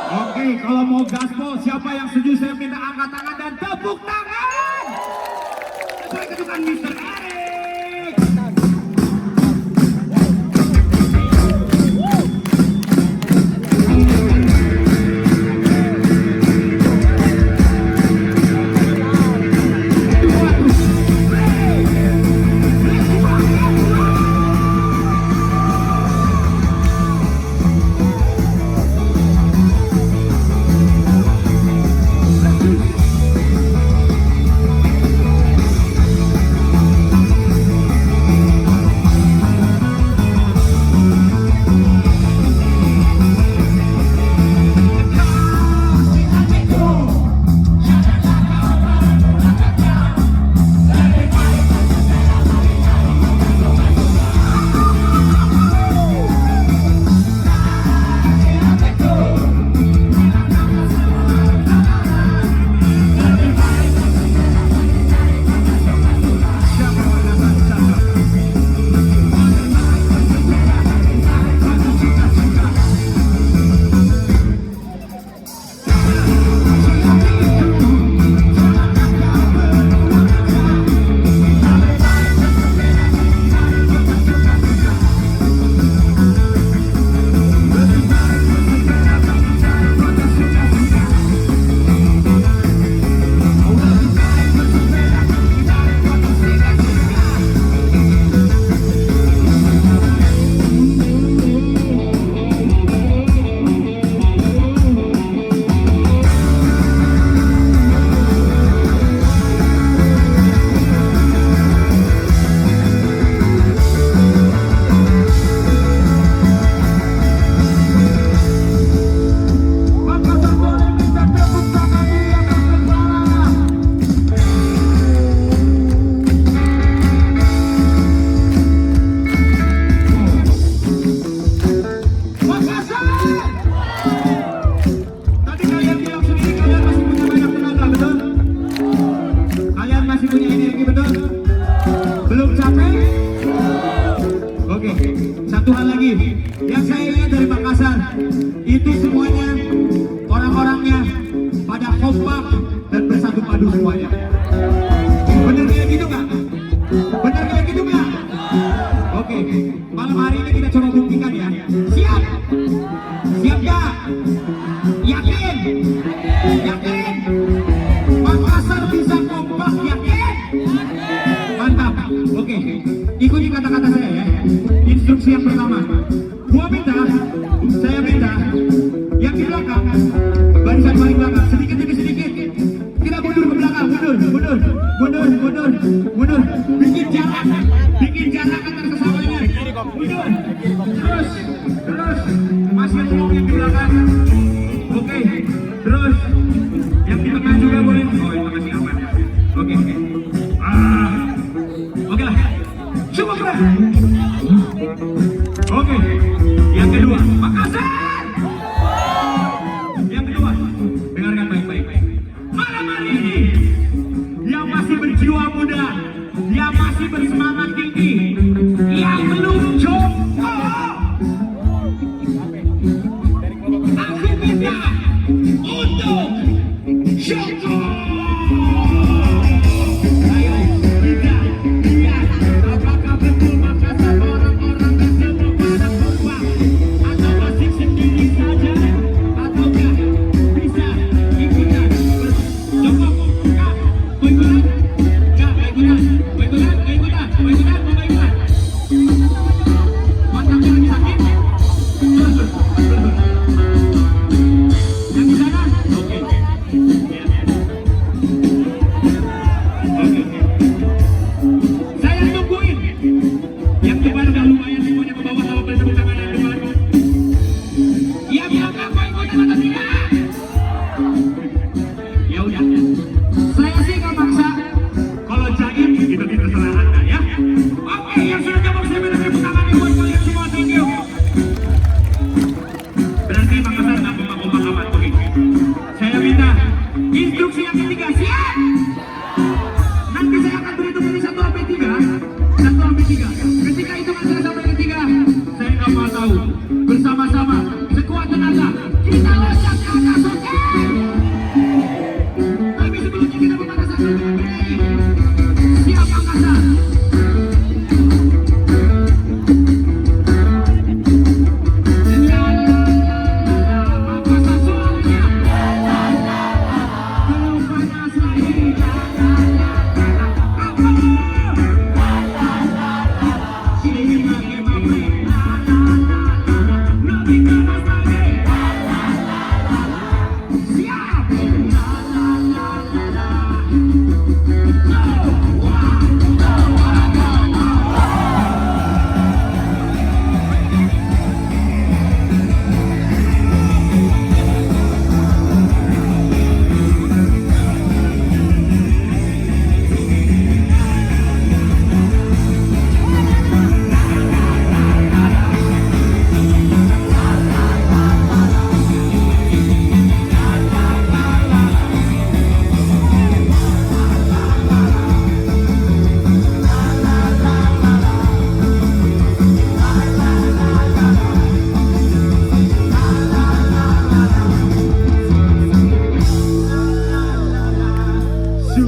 Oke, kalau mau gaspol, siapa yang setuju saya minta angkat tangan dan tepuk tangan. Sesuai kedudukan Mr. Eric. Satu hal lagi yang saya ingat dari Makassar, itu semuanya orang-orangnya pada kompak dan bersatu padu semuanya. Bener kayak gitu nggak? Bener kayak gitu nggak? Oke, malam hari ini kita coba buktikan ya. Siap? Siap nggak? Yakin? Yakin? Makassar bisa kompak, yakin? Mantap. Oke, ikuti kata-kata saya ya. Instruksi yang pertama, saya minta yang di belakang, barisan paling belakang, sedikit demi sedikit kita mundur ke belakang, mundur, bikin jarak antar kesamanya, mundur, terus, masih ngomong yang di belakang, oke, terus yang di tengah juga boleh, oh itu masih aman, oke, oke lah, coba gerak. Oke, yang kedua, Makassar. Yang kedua, dengarkan baik-baik. Malam hari ini, yang masih berjiwa muda, yang masih bersemangat tinggi, yang belum jongkok,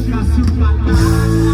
suka-suka.